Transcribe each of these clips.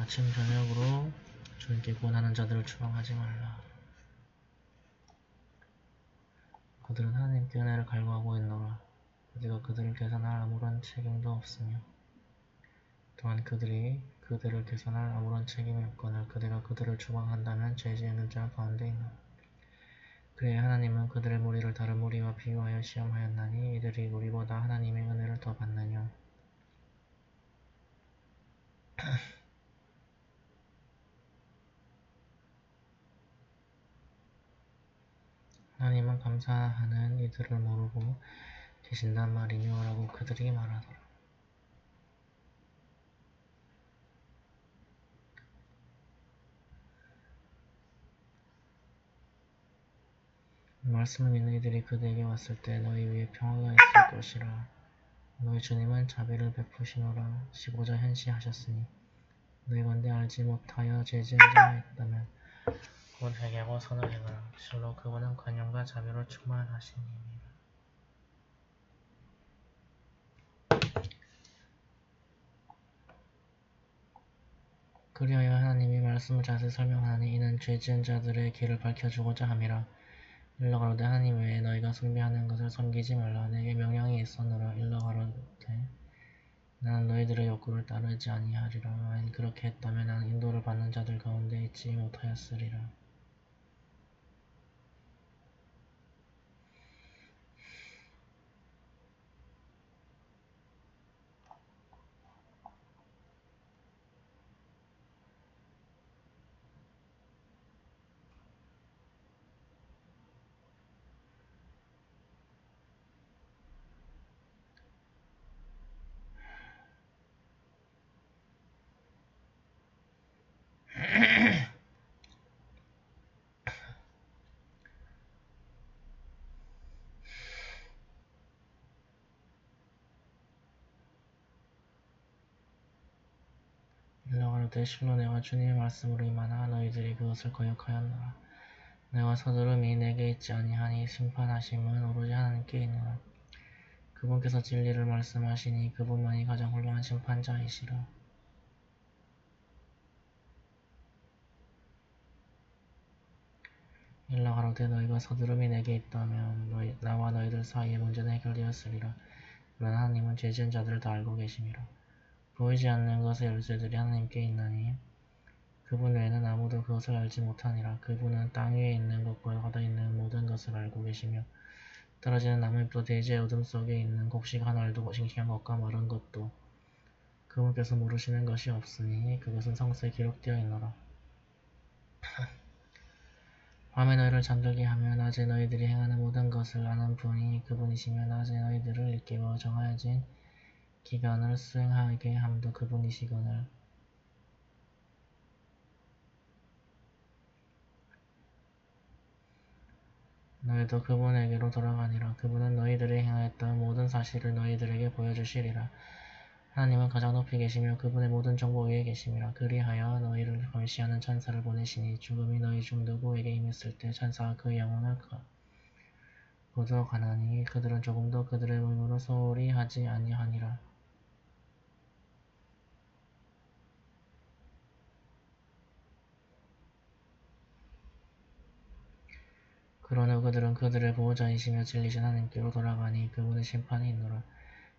아침 저녁으로 주님께 구원하는 자들을 추방하지 말라. 그들은 하나님께 은혜를 갈구하고 있노라. 우리가 그들을 개선할 아무런 책임도 없으며 또한 그들이 그들을 개선할 아무런 책임이 없거늘 그대가 그들을 추방한다면 죄 지은 자 가운데 있노라. 그래야 하나님은 그들의 무리를 다른 무리와 비유하여 시험하였나니 이들이 우리보다 하나님의 은혜를 더 받느냐. 하나님은 감사하는 이들을 모르고 계신단 말이뇨 라고 그들이 말하더라. 말씀을 믿는 이들이 그대에게 왔을 때 너희 위에 평화가 있을 것이라. 너희 주님은 자비를 베푸시노라. 15자 현시하셨으니 너희건대 알지 못하여 죄지은 자가 있다면 곧 회개하고 선을 행하라. 실로 그분은 관용과 자비로 충만하시니라. 그리하여 하나님이 말씀을 자세히 설명하니 이는 죄지은 자들의 길을 밝혀주고자 함이라. 일러 가로되 하나님 외에 너희가 숭배하는 것을 섬기지 말라. 내게 명령이 있었노라. 일러 가로되 나는 너희들의 욕구를 따르지 아니하리라. 만일 그렇게 했다면 나는 인도를 받는 자들 가운데 있지 못하였으리라. 일러 가로되 실로 내가 주님의 말씀으로 임하나 너희들이 그것을 거역하였노라. 내가 서두름이 내게 있지 아니하니 심판하심은 오로지 하나님께 있노라. 그분께서 진리를 말씀하시니 그분만이 가장 훌륭한 심판자이시라. 일러 가로되 너희가 서두름이 내게 있다면 나와 너희들 사이의 문제는 해결되었으리라. 그러나 하나님은 죄 지은 자들을 다 알고 계심이라. 보이지 않는 것의 열쇠들이 하나님께 있나니 그분 외에는 아무도 그것을 알지 못하니라. 그분은 땅 위에 있는 것과 바다에 있는 모든 것을 알고 계시며 떨어지는 나무잎도 대지의 어둠 속에 있는 곡식 한 알도 싱싱한 것과 마른 것도 그분께서 모르시는 것이 없으니 그것은 성서에 기록되어 있노라. 밤에 너희를 잠들게 하며 낮에 너희들이 행하는 모든 것을 아는 분이 그분이시며 낮에 너희들을 일깨워 정하여진 기간을 수행하게 함도 그분이시거늘 너희도 그분에게로 돌아가니라. 그분은 너희들이 행하였던 모든 사실을 너희들에게 보여주시리라. 하나님은 가장 높이 계시며 그분의 모든 정보 위에 계심이라. 그리하여 너희를 감시하는 천사를 보내시니 죽음이 너희 중 누구에게 임했을 때 천사가 그 영혼을 거두어가나니 그들은 조금도 그들의 몸으로 소홀히 하지 아니하니라. 그러나 그들은 그들의 보호자이시며 진리신 하나님께로 돌아가니 그분의 심판이 있노라.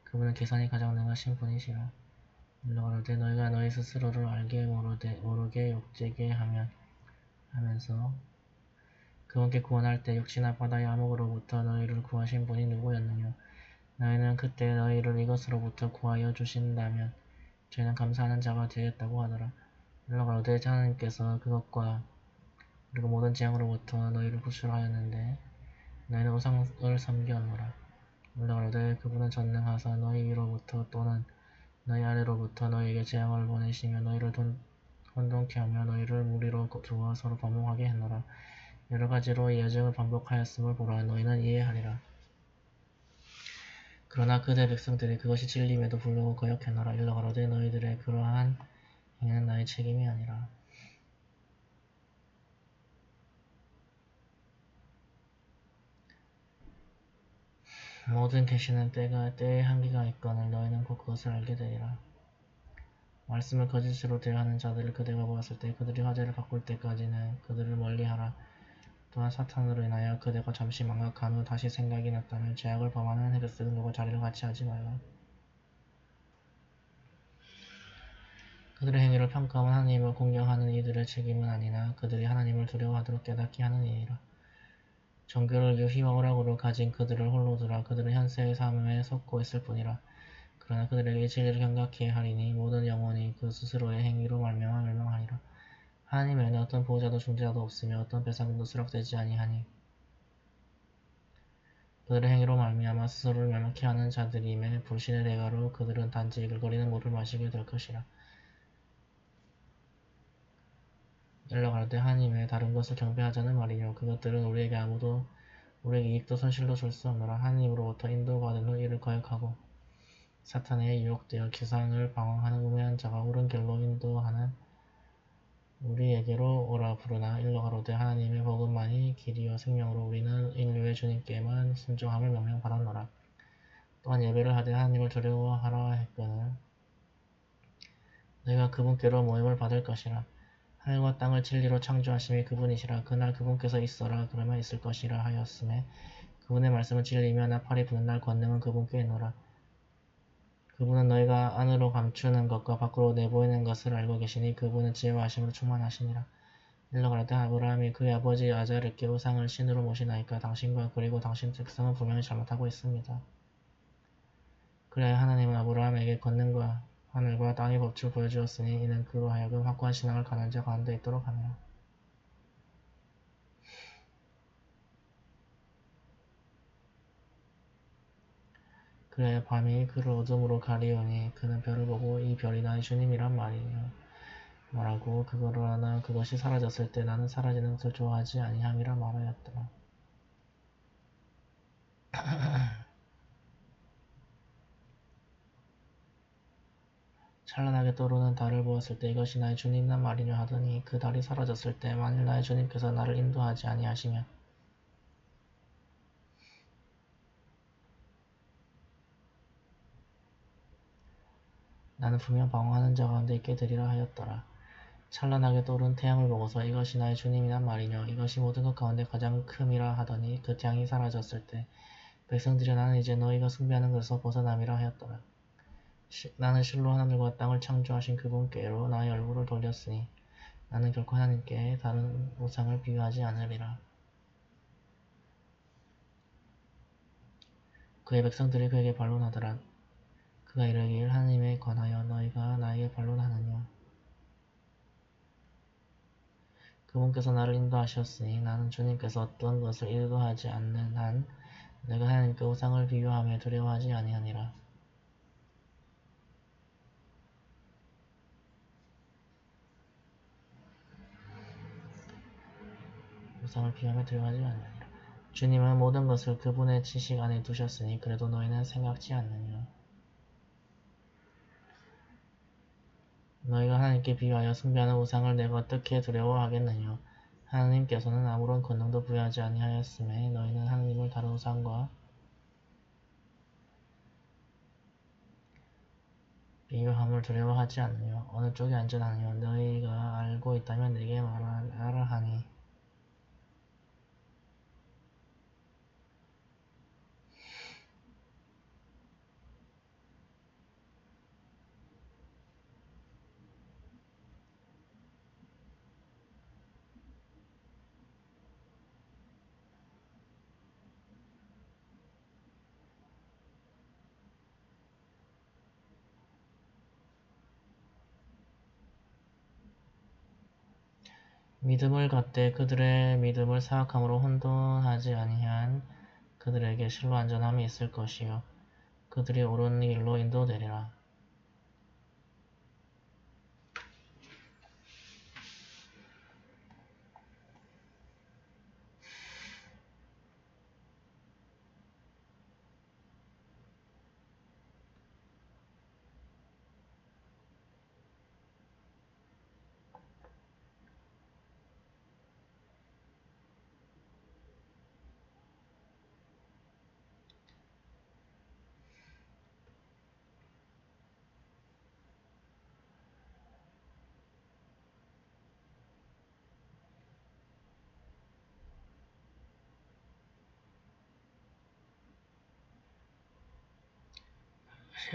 그분은 계산이 가장 능하신 분이시라. 일러 가로되 너희가 너희 스스로를 알게 모르게 욕되게 하면서 그분께 구원할 때 육지나 바다의 암흑으로부터 너희를 구하신 분이 누구였느냐. 너희는 그때 너희를 이것으로부터 구하여 주신다면 저희는 감사하는 자가 되겠다고 하더라. 일러 가로되 하나님께서 그것과 그리고 모든 재앙으로부터 너희를 구출하였는데 너희는 우상을 섬겼노라. 일러 가로되 그분은 전능하사 너희 위로부터 또는 너희 아래로부터 너희에게 재앙을 보내시며 너희를 혼돈케 하며 너희를 무리로 두어 서로 반목하게 했노라. 여러 가지로 예증을 반복하였음을 보라. 너희는 이해하리라. 그러나 그대 백성들이 그것이 진리임에도 불구하고 거역했노라. 일러 가로되 너희들의 그러한 행위는 나의 책임이 아니라. 모든 계시는 때에 한계가 있거늘 너희는 곧 그것을 알게 되리라. 말씀을 거짓으로 대하는 자들을 그대가 보았을 때 그들이 화제를 바꿀 때까지는 그들을 멀리하라. 또한 사탄으로 인하여 그대가 잠시 망각한 후 다시 생각이 났다면 죄악을 범하는 헤베스 등과 자리를 같이 하지 말라. 그들의 행위를 평가하면 하나님을 공경하는 이들의 책임은 아니나 그들이 하나님을 두려워하도록 깨닫게 하는 이니라. 종교를 유희와 오락으로 가진 그들을 홀로 두라. 그들은 현세의 삶에 속고 있을 뿐이라. 그러나 그들에게 진리를 경각케 하리니 모든 영혼이 그 스스로의 행위로 말미암아 멸망하리라. 하나님 외에는 어떤 보호자도 중재자도 없으며 어떤 배상금도 수락되지 아니하니 그들의 행위로 말미암아 스스로를 멸망케 하는 자들임에 불신의 대가로 그들은 단지 이글거리는 물을 마시게 될 것이라. 일러 가로되 하나님 외에 다른 것을 경배하자는 말이뇨. 그것들은 우리에게 이익도 손실도 줄 수 없노라. 하나님으로부터 인도받은 후 이를 거역하고 사탄에 유혹되어 기상을 방황하는 우매한 자가 옳은 길로 인도하는 우리에게로 오라 부르나. 일러 가로되 하나님의 복음만이 길이요 생명으로 우리는 인류의 주님께만 순종함을 명령받았노라. 또한 예배를 하되 하나님을 두려워하라 했거늘 너희가 그분께로 모임을 받을 것이라. 하늘과 땅을 진리로 창조하심이 그분이시라. 그날 그분께서 있어라 그러면 있을 것이라 하였음에 그분의 말씀은 진리이며 나팔이 부는 날 권능은 그분께 있노라. 그분은 너희가 안으로 감추는 것과 밖으로 내보이는 것을 알고 계시니 그분은 지혜와 아심으로 충만하시니라. 일러 가로되 아브라함이 그의 아버지 아잘에게 우상을 신으로 모시나이까 당신과 그리고 당신 백성은 분명히 잘못하고 있습니다. 그래야 하나님은 아브라함에게 권능과 하늘과 땅의 법칙을 보여주었으니 이는 그로 하여금 확고한 신앙을 가난 자 가운데 있도록 하니라. 그래야 밤이 그를 어둠으로 가리우니 그는 별을 보고 이 별이 나의 주님이란 말하고 그러나 그것이 사라졌을 때 나는 사라지는 것을 좋아하지 아니함이라 말하였더라. 찬란하게 떠오르는 달을 보았을 때 이것이 나의 주님이란 말이뇨 하더니 그 달이 사라졌을 때 만일 나의 주님께서 나를 인도하지 아니하시면 나는 분명 방황하는 자 가운데 있게 되리라 하였더라. 찬란하게 떠오른 태양을 보고서 이것이 나의 주님이란 말이뇨 이것이 모든 것 가운데 가장 큼이라 하더니 그 태양이 사라졌을 때 백성들이 나는 이제 너희가 숭배하는 것에서 벗어남이라 하였더라. 나는 실로 하늘과 땅을 창조하신 그분께로 나의 얼굴을 돌렸으니 나는 결코 하나님께 다른 우상을 비유하지 않으리라. 그의 백성들이 그에게 반론하더라. 그가 이르길 하나님에 관하여 너희가 나에게 반론하느냐. 그분께서 나를 인도하셨으니 나는 주님께서 어떤 것을 인도하지 않는 한 내가 하나님께 우상을 비유하며 두려워하지 아니하니라. 우상을 비유하며 두려워하지 아니하니라. 주님은 모든 것을 그분의 지식 안에 두셨으니 그래도 너희는 생각지 않느냐. 너희가 하나님께 비유하여 숭배하는 우상을 내가 어떻게 두려워하겠느냐. 하나님께서는 아무런 권능도 부여하지 아니하였음에 너희는 하나님을 다른 우상과 비교함을 두려워하지 않느냐. 어느 쪽이 안전하느냐. 너희가 알고 있다면 내게 말하라 하니 믿음을 갖되 그들의 믿음을 사악함으로 혼돈하지 아니한 그들에게 실로 안전함이 있을 것이요 그들이 옳은 길로 인도되리라.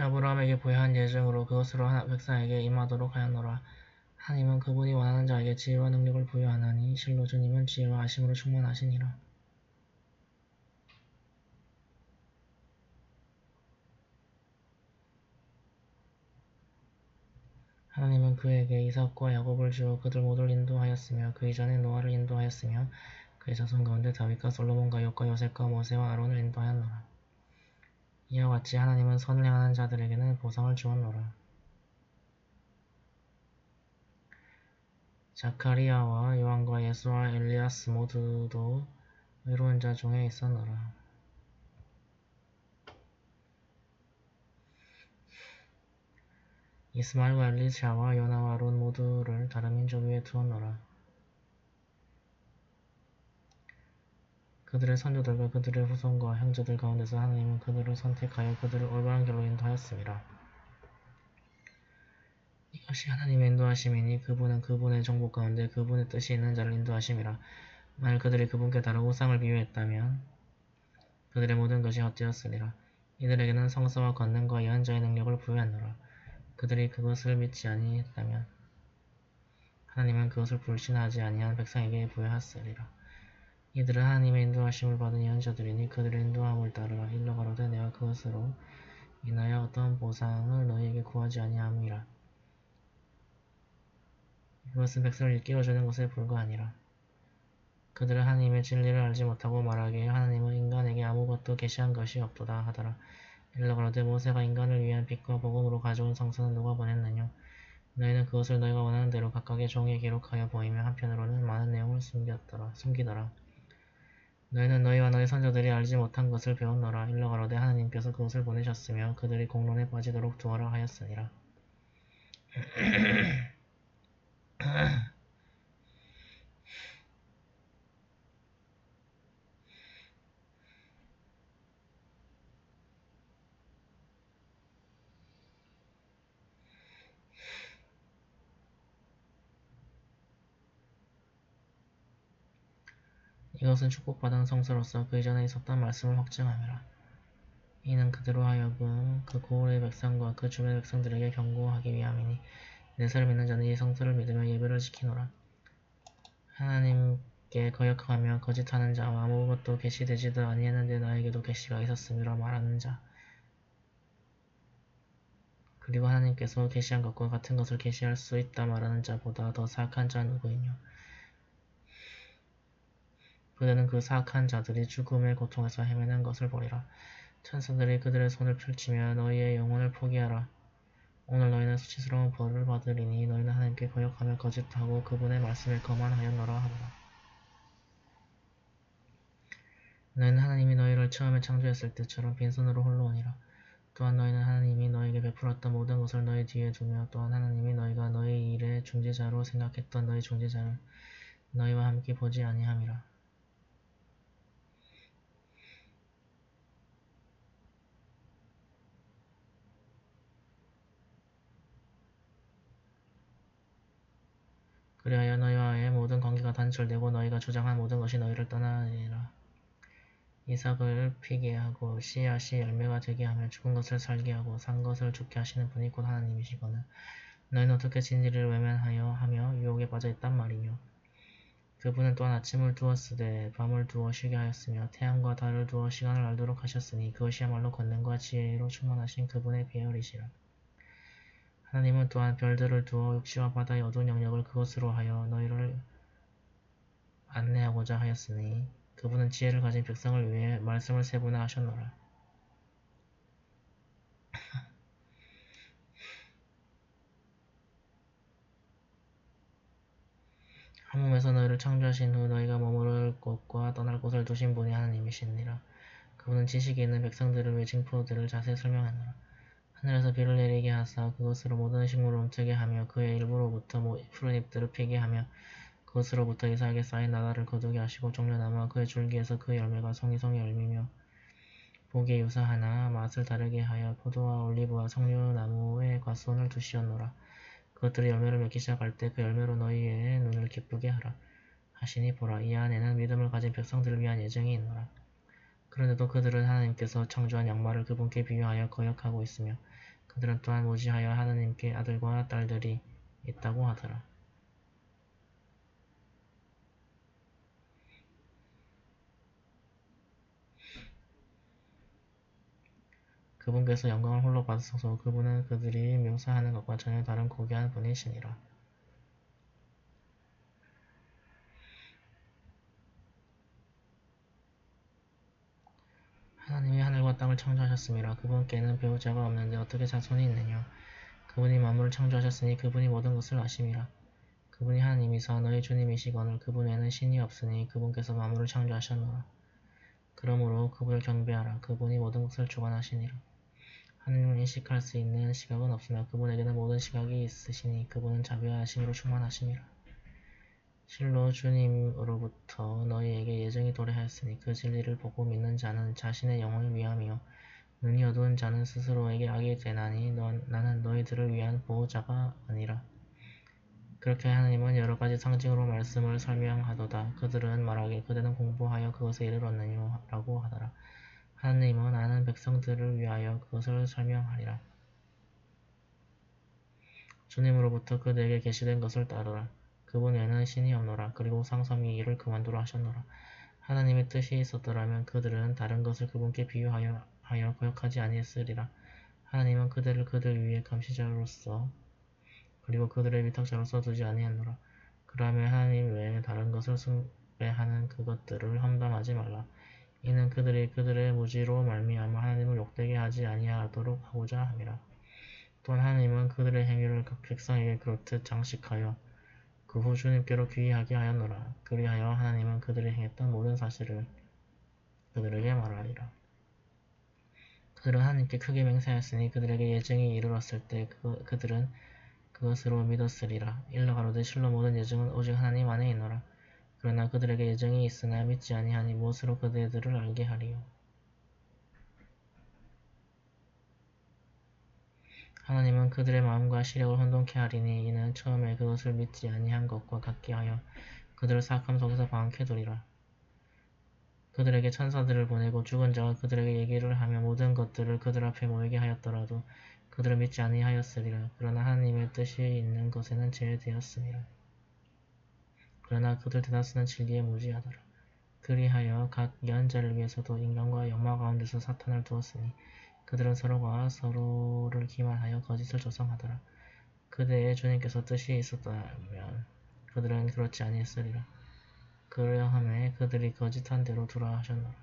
아브라함에게 부여한 예정으로 그것으로 백성에게 임하도록 하였노라. 하나님은 그분이 원하는 자에게 지혜와 능력을 부여하나니 실로 주님은 지혜와 아심으로 충만하시니라. 하나님은 그에게 이삭과 야곱을 주어 그들 모두를 인도하였으며 그 이전에 노아를 인도하였으며 그의 자손 가운데 다윗과 솔로몬과 욥과 요셉과 모세와 아론을 인도하였노라. 이와 같이 하나님은 선을 행하는 자들에게는 보상을 주었노라. 자카리아와 요한과 예수와 엘리야스 모두도 의로운 자 중에 있었노라. 이스마엘과 엘리샤와 요나와 론 모두를 다른 민족 위에 두었노라. 그들의 선조들과 그들의 후손과 형제들 가운데서 하나님은 그들을 선택하여 그들을 올바른 길로 인도하였습니다. 이것이 하나님의 인도하심이니 그분은 그분의 정복 가운데 그분의 뜻이 있는 자를 인도하심이라. 만일 그들이 그분께 다른 우상을 비유했다면 그들의 모든 것이 헛되었으리라. 이들에게는 성사와 권능과 예언자의 능력을 부여했노라. 그들이 그것을 믿지 아니했다면 하나님은 그것을 불신하지 아니한 백성에게 부여하였으리라. 이들은 하나님의 인도하심을 받은 예언자들이니 그들의 인도함을 따르라. 일러 가로되 내가 그것으로 인하여 어떤 보상을 너희에게 구하지 아니함이라. 그것은 백성을 일깨워 주는 것에 불과하니라. 그들은 하나님의 진리를 알지 못하고 말하기에 하나님은 인간에게 아무것도 계시한 것이 없도다 하더라. 일러 가로되 모세가 인간을 위한 빛과 복음으로 가져온 성서는 누가 보냈느냐. 너희는 그것을 너희가 원하는 대로 각각의 종이에 기록하여 보이며 한편으로는 많은 내용을 숨기더라. 너희는 너희와 너희 선조들이 알지 못한 것을 배웠노라. 일러 가로되 하나님께서 그것을 보내셨으며 그들이 공론에 빠지도록 두어라 하였으니라. 이것은 축복받은 성서로서 그 이전에 있었던 말씀을 확증함이라. 이는 그대로 하여금 그 고을의 백성과 그 주변 백성들에게 경고하기 위함이니 내세를 믿는 자는 이 성서를 믿으며 예배를 지키노라. 하나님께 거역하며 거짓하는 자와 아무것도 계시되지도 아니했는데 나에게도 계시가 있었음이라 말하는 자 그리고 하나님께서 계시한 것과 같은 것을 계시할 수 있다 말하는 자보다 더 사악한 자 누구이뇨. 그대는 그 사악한 자들이 죽음의 고통에서 헤매는 것을 보리라. 천사들이 그들의 손을 펼치며 너희의 영혼을 포기하라. 오늘 너희는 수치스러운 벌을 받으리니 너희는 하나님께 거역하며 거짓하고 그분의 말씀을 거만하였노라 하더라. 너희는 하나님이 너희를 처음에 창조했을 때처럼 빈손으로 홀로 오니라. 또한 너희는 하나님이 너희에게 베풀었던 모든 것을 너희 뒤에 두며 또한 하나님이 너희가 너희 일의 중재자로 생각했던 너희 중재자를 너희와 함께 보지 아니함이라. 그리하여 너희와의 모든 관계가 단절되고 너희가 주장한 모든 것이 너희를 떠나니라. 이삭을 피게 하고 씨앗이 열매가 되게 하며 죽은 것을 살게 하고 산 것을 죽게 하시는 분이 곧 하나님이시거늘 너희는 어떻게 진리를 외면하여 하며 유혹에 빠져 있단 말이뇨. 그분은 또한 아침을 두었으되 밤을 두어 쉬게 하였으며 태양과 달을 두어 시간을 알도록 하셨으니 그것이야말로 권능과 지혜로 충만하신 그분의 계열이시라. 하나님은 또한 별들을 두어 육지와 바다의 어두운 영역을 그것으로 하여 너희를 안내하고자 하였으니 그분은 지혜를 가진 백성을 위해 말씀을 세분화하셨노라. 한 몸에서 너희를 창조하신 후 너희가 머무를 곳과 떠날 곳을 두신 분이 하나님이시니라. 그분은 지식이 있는 백성들을 위해 징표들을 자세히 설명하노라. 하늘에서 비를 내리게 하사 그것으로 모든 식물을 움트게 하며 그의 일부로부터 푸른 잎들을 피게 하며 그것으로부터 이삭에게 쌓인 나다를 거두게 하시고 종려나무와 그의 줄기에서 그 열매가 송이송이 열리며 보기에 유사하나 맛을 다르게 하여 포도와 올리브와 석류나무의 과수원을 두시었노라. 그것들이 열매를 맺기 시작할 때 그 열매로 너희의 눈을 기쁘게 하라. 하시니 보라 이 안에는 믿음을 가진 백성들을 위한 예정이 있노라. 그런데도 그들은 하나님께서 창조한 양말을 그분께 비유하여 거역하고 있으며 그들은 또한 무지하여 하느님께 아들과 딸들이 있다고 하더라. 그분께서 영광을 홀로 받으소서. 그분은 그들이 묘사하는 것과 전혀 다른 고귀한 분이시니라. 하나님이 하늘과 땅을 창조하셨습니다. 그분께는 배우자가 없는데 어떻게 자손이 있느냐. 그분이 만물을 창조하셨으니 그분이 모든 것을 아심이라. 그분이 하나님이사 너희 주님이시거늘 그분 외에는 신이 없으니 그분께서 만물을 창조하셨노라. 그러므로 그분을 경배하라. 그분이 모든 것을 주관하시니라. 하느님은 인식할 수 있는 시각은 없으나 그분에게는 모든 시각이 있으시니 그분은 자비하심으로 충만하시니라. 실로 주님으로부터 너희에게 예정이 도래하였으니 그 진리를 보고 믿는 자는 자신의 영혼을 위함이요 눈이 어두운 자는 스스로에게 악이 되나니 나는 너희들을 위한 보호자가 아니라. 그렇게 하느님은 여러 가지 상징으로 말씀을 설명하도다. 그들은 말하길 그대는 공부하여 그것에 이르렀느뇨 라고 하더라. 하느님은 아는 백성들을 위하여 그것을 설명하리라. 주님으로부터 그들에게 계시된 것을 따르라. 그분 외에는 신이 없노라. 그리고 상섬이 이를 그만두라 하셨노라. 하나님의 뜻이 있었더라면 그들은 다른 것을 그분께 비유하여 거역하지 아니했으리라. 하나님은 그들을 그들 위에 감시자로서 그리고 그들의 위탁자로서 두지 아니했노라. 그러하면 하나님 외에 다른 것을 숭배하는 그것들을 험담하지 말라. 이는 그들이 그들의 무지로 말미암아 하나님을 욕되게 하지 아니하도록 하고자 함이라. 또한 하나님은 그들의 행위를 각 백성에게 그렇듯 장식하여 그 후 주님께로 귀의하게 하였노라. 그리하여 하나님은 그들이 행했던 모든 사실을 그들에게 말하리라. 그들은 하나님께 크게 맹세하였으니 그들에게 예증이 이르렀을 때 그들은 그것으로 믿었으리라. 일러 가로되 실로 모든 예증은 오직 하나님 안에 있노라. 그러나 그들에게 예증이 있으나 믿지 아니하니 무엇으로 그들을 알게 하리요. 하나님은 그들의 마음과 시력을 혼돈케 하리니 이는 처음에 그것을 믿지 아니한 것과 같게 하여 그들을 사악함 속에서 방황케 두리라. 그들에게 천사들을 보내고 죽은 자가 그들에게 얘기를 하며 모든 것들을 그들 앞에 모이게 하였더라도 그들은 믿지 아니하였으리라. 그러나 하나님의 뜻이 있는 것에는 제외되었음이라. 그러나 그들 대다수는 진리에 무지하더라. 그리하여 각 예언자를 위해서도 인간과 영마 가운데서 사탄을 두었으니 그들은 서로가 서로를 기만하여 거짓을 조성하더라. 그대의 주님께서 뜻이 있었다면 그들은 그렇지 아니했으리라. 그러함에 그들이 거짓한 대로 두라 하셨노라.